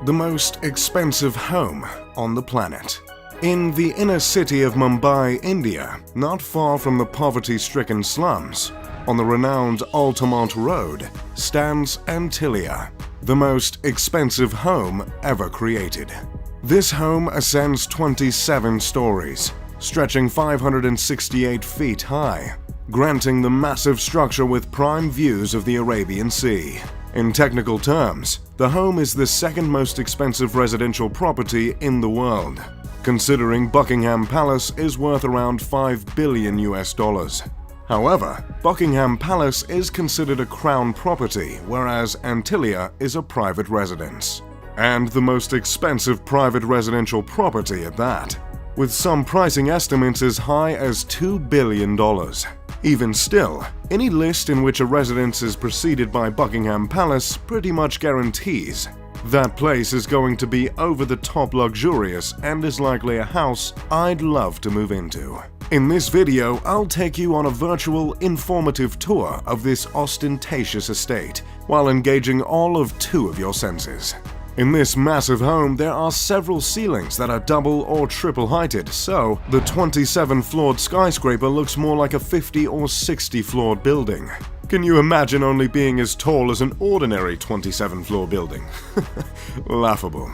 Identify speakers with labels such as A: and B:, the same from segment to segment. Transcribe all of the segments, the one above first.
A: the most expensive home on the planet. In the inner city of Mumbai, India, not far from the poverty-stricken slums, on the renowned Altamont Road, stands Antilia, the most expensive home ever created. This home ascends 27 stories, stretching 568 feet high, granting the massive structure with prime views of the Arabian Sea. In technical terms, the home is the second most expensive residential property in the world, considering Buckingham Palace is worth around $5 billion. However, Buckingham Palace is considered a crown property, whereas Antilia is a private residence. And the most expensive private residential property at that, with some pricing estimates as high as $2 billion. Even still, any list in which a residence is preceded by Buckingham Palace pretty much guarantees that place is going to be over-the-top luxurious and is likely a house I'd love to move into. In this video, I'll take you on a virtual, informative tour of this ostentatious estate, while engaging all of 2 of your senses. In this massive home, there are several ceilings that are double or triple heighted, so the 27-floored skyscraper looks more like a 50 or 60-floored building. Can you imagine only being as tall as an ordinary 27-floor building? Laughable.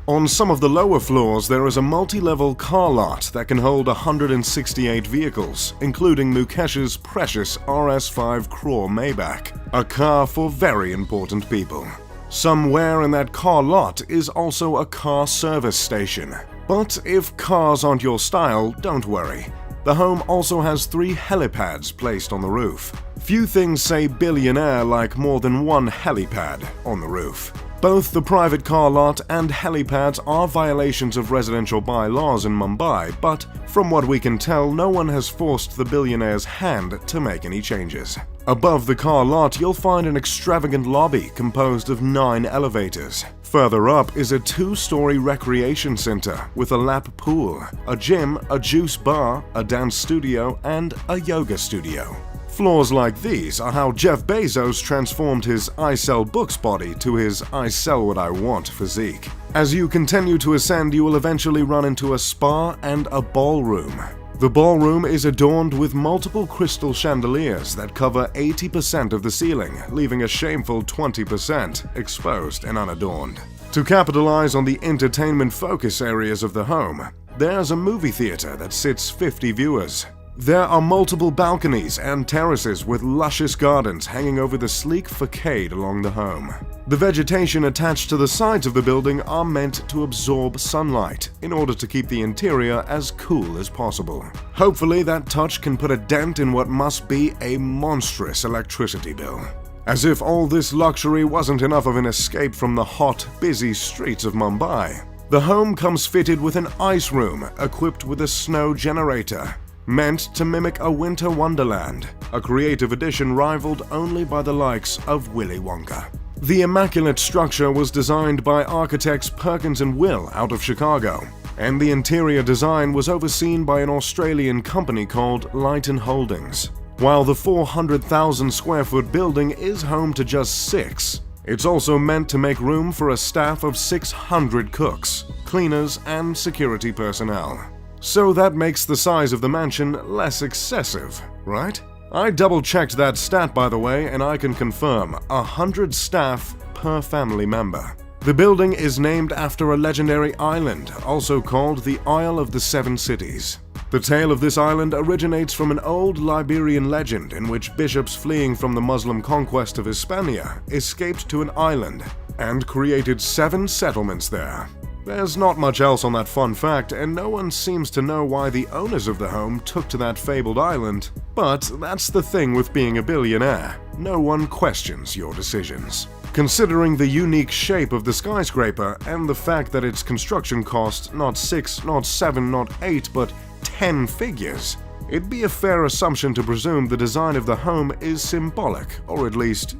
A: On some of the lower floors, there is a multi-level car lot that can hold 168 vehicles, including Mukesh's precious RS5 Crore Maybach, a car for very important people. Somewhere in that car lot is also a car service station. But if cars aren't your style, don't worry. The home also has 3 helipads placed on the roof. Few things say billionaire like more than one helipad on the roof. Both the private car lot and helipads are violations of residential bylaws in Mumbai, but from what we can tell, no one has forced the billionaire's hand to make any changes. Above the car lot, you'll find an extravagant lobby composed of 9 elevators. Further up is a 2-story recreation center with a lap pool, a gym, a juice bar, a dance studio, and a yoga studio. Floors like these are how Jeff Bezos transformed his I sell books body to his I sell what I want physique. As you continue to ascend, you will eventually run into a spa and a ballroom. The ballroom is adorned with multiple crystal chandeliers that cover 80% of the ceiling, leaving a shameful 20% exposed and unadorned. To capitalize on the entertainment focus areas of the home, there's a movie theater that sits 50 viewers. There are multiple balconies and terraces with luscious gardens hanging over the sleek facade along the home. The vegetation attached to the sides of the building are meant to absorb sunlight in order to keep the interior as cool as possible. Hopefully that touch can put a dent in what must be a monstrous electricity bill. As if all this luxury wasn't enough of an escape from the hot, busy streets of Mumbai, the home comes fitted with an ice room equipped with a snow generator, meant to mimic a winter wonderland, a creative addition rivaled only by the likes of Willy Wonka. The immaculate structure was designed by architects Perkins & Will out of Chicago, and the interior design was overseen by an Australian company called Lighton Holdings. While the 400,000 square foot building is home to just 6, it's also meant to make room for a staff of 600 cooks, cleaners, and security personnel. So that makes the size of the mansion less excessive, right? I double-checked that stat, by the way, and I can confirm 100 staff per family member. The building is named after a legendary island, also called the Isle of the Seven Cities. The tale of this island originates from an old Liberian legend in which bishops fleeing from the Muslim conquest of Hispania escaped to an island and created 7 settlements there. There's not much else on that fun fact, and no one seems to know why the owners of the home took to that fabled island. But that's the thing with being a billionaire. No one questions your decisions. Considering the unique shape of the skyscraper and the fact that its construction cost not 6, not 7, not 8, but 10 figures, it'd be a fair assumption to presume the design of the home is symbolic, or at least,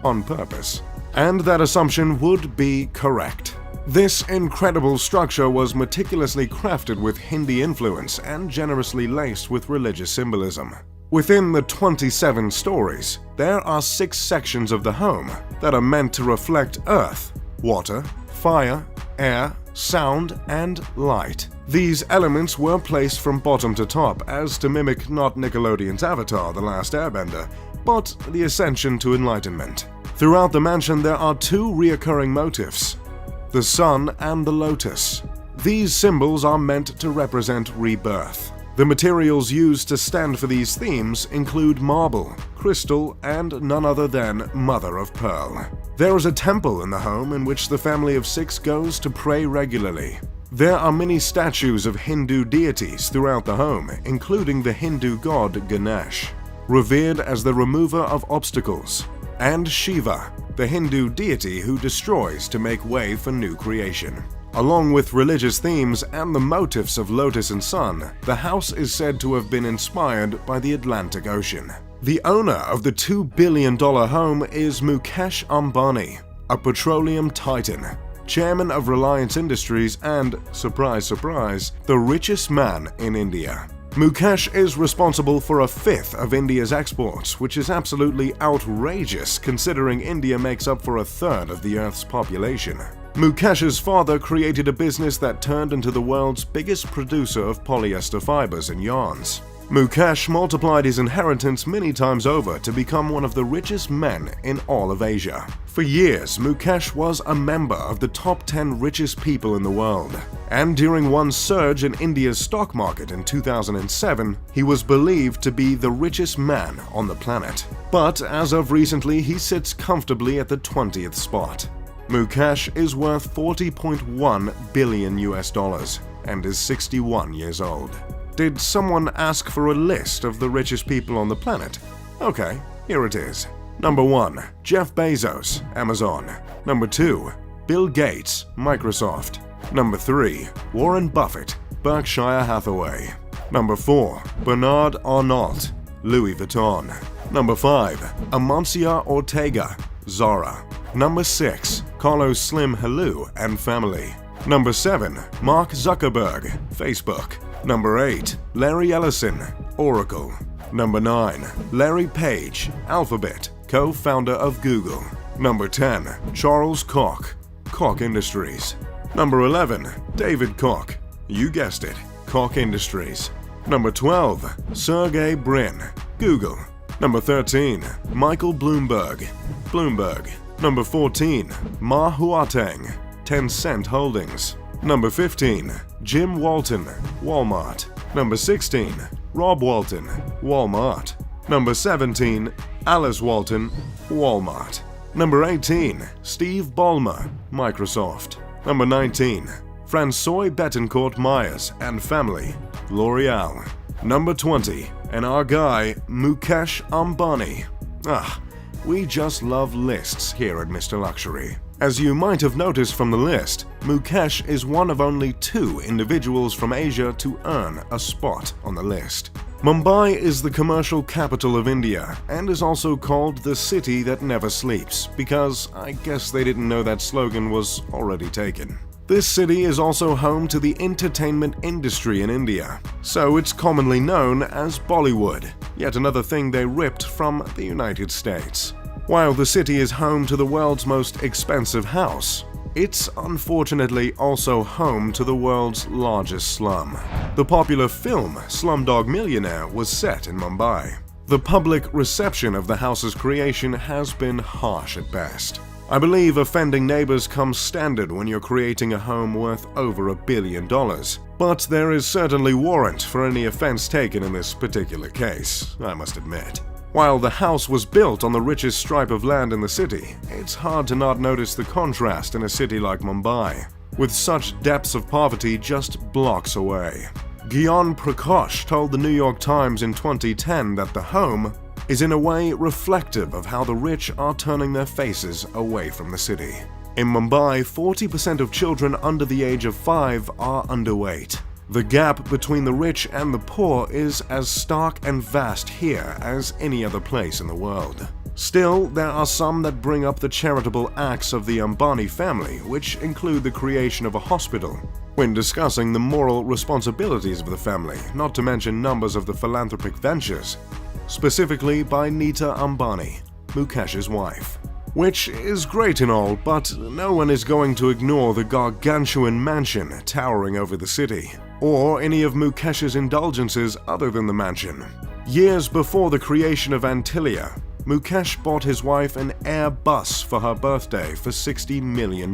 A: on purpose. And that assumption would be correct. This incredible structure was meticulously crafted with Hindi influence and generously laced with religious symbolism. Within the 27 stories, there are 6 sections of the home that are meant to reflect earth, water, fire, air, sound, and light. These elements were placed from bottom to top as to mimic not Nickelodeon's Avatar: The Last Airbender, but the ascension to enlightenment. Throughout the mansion there are two reoccurring motifs: the sun and the lotus. These symbols are meant to represent rebirth. The materials used to stand for these themes include marble, crystal, and none other than mother of pearl. There is a temple in the home in which the family of 6 goes to pray regularly. There are many statues of Hindu deities throughout the home, including the Hindu god Ganesh, revered as the remover of obstacles, and Shiva, the Hindu deity who destroys to make way for new creation. Along with religious themes and the motifs of lotus and sun, the house is said to have been inspired by the Atlantic Ocean. The owner of the $2 billion home is Mukesh Ambani, a petroleum titan, chairman of Reliance Industries and, surprise surprise, the richest man in India. Mukesh is responsible for a fifth of India's exports, which is absolutely outrageous considering India makes up for a third of the Earth's population. Mukesh's father created a business that turned into the world's biggest producer of polyester fibers and yarns. Mukesh multiplied his inheritance many times over to become one of the richest men in all of Asia. For years, Mukesh was a member of the top 10 richest people in the world, and during one surge in India's stock market in 2007, he was believed to be the richest man on the planet. But as of recently, he sits comfortably at the 20th spot. Mukesh is worth $40.1 billion and is 61 years old. Did someone ask for a list of the richest people on the planet? Okay, here it is. Number 1. Jeff Bezos, Amazon. Number 2. Bill Gates, Microsoft. Number 3. Warren Buffett, Berkshire Hathaway. Number 4. Bernard Arnault, Louis Vuitton. Number 5. Amancio Ortega, Zara. Number 6. Carlos Slim Helou and family. Number 7. Mark Zuckerberg, Facebook. Number 8. Larry Ellison, Oracle. Number 9. Larry Page, Alphabet, co-founder of Google. Number 10. Charles Koch, Koch Industries. Number 11. David Koch, you guessed it, Koch Industries. Number 12. Sergey Brin, Google. Number 13. Michael Bloomberg, Bloomberg. Number 14. Ma Huateng, Tencent Holdings. Number 15. Jim Walton, Walmart. Number 16. Rob Walton, Walmart. Number 17. Alice Walton, Walmart. Number 18. Steve Ballmer, Microsoft. Number 19. François Bettencourt Myers and family, L'Oreal. Number 20. And our guy, Mukesh Ambani. We just love lists here at Mr. Luxury. As you might have noticed from the list, Mukesh is one of only 2 individuals from Asia to earn a spot on the list. Mumbai is the commercial capital of India and is also called the city that never sleeps because I guess they didn't know that slogan was already taken. This city is also home to the entertainment industry in India, so it's commonly known as Bollywood, yet another thing they ripped from the United States. While the city is home to the world's most expensive house, it's unfortunately also home to the world's largest slum. The popular film Slumdog Millionaire was set in Mumbai. The public reception of the house's creation has been harsh at best. I believe offending neighbors comes standard when you're creating a home worth over $1 billion, but there is certainly warrant for any offense taken in this particular case, I must admit. While the house was built on the richest stripe of land in the city, it's hard to not notice the contrast in a city like Mumbai, with such depths of poverty just blocks away. Gyan Prakash told the New York Times in 2010 that the home is in a way reflective of how the rich are turning their faces away from the city. In Mumbai, 40% of children under the age of 5 are underweight. The gap between the rich and the poor is as stark and vast here as any other place in the world. Still, there are some that bring up the charitable acts of the Ambani family, which include the creation of a hospital, when discussing the moral responsibilities of the family, not to mention numbers of the philanthropic ventures, specifically by Nita Ambani, Mukesh's wife. Which is great and all, but no one is going to ignore the gargantuan mansion towering over the city, or any of Mukesh's indulgences other than the mansion. Years before the creation of Antilia, Mukesh bought his wife an Airbus for her birthday for $60 million.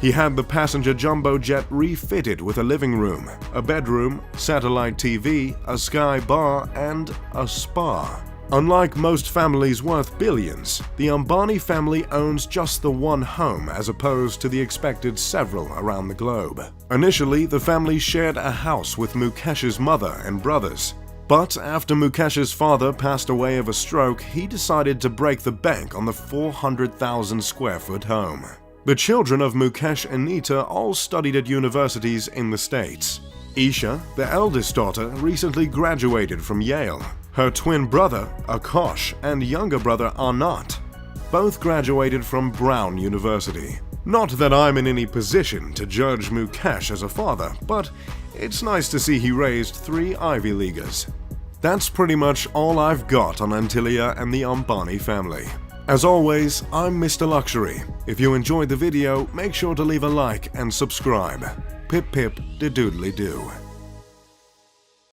A: He had the passenger jumbo jet refitted with a living room, a bedroom, satellite TV, a sky bar, and a spa. Unlike most families worth billions, the Ambani family owns just the one home as opposed to the expected several around the globe. Initially, the family shared a house with Mukesh's mother and brothers. But after Mukesh's father passed away of a stroke, he decided to break the bank on the 400,000 square foot home. The children of Mukesh and Nita all studied at universities in the States. Isha, the eldest daughter, recently graduated from Yale. Her twin brother, Akash, and younger brother, Anat, both graduated from Brown University. Not that I'm in any position to judge Mukesh as a father, but it's nice to see he raised 3 Ivy Leaguers. That's pretty much all I've got on Antilia and the Ambani family. As always, I'm Mr. Luxury. If you enjoyed the video, make sure to leave a like and subscribe. Pip pip de doodly doo.